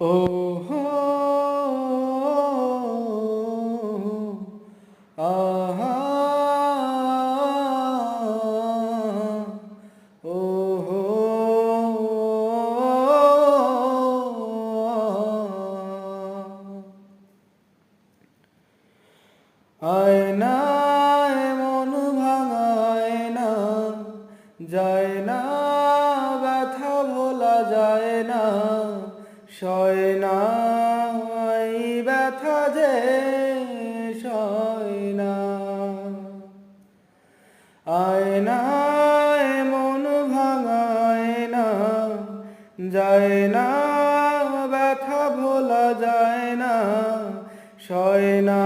ও হো আহা ও হো আয়না মন ভাঙায় না যায় না ব্যথা ভোলা যায় না সয় না এই ব্যথা যে সয় না আয়নায় মন ভাঙায় না যায় না ব্যথা ভোলা যায় না সয় না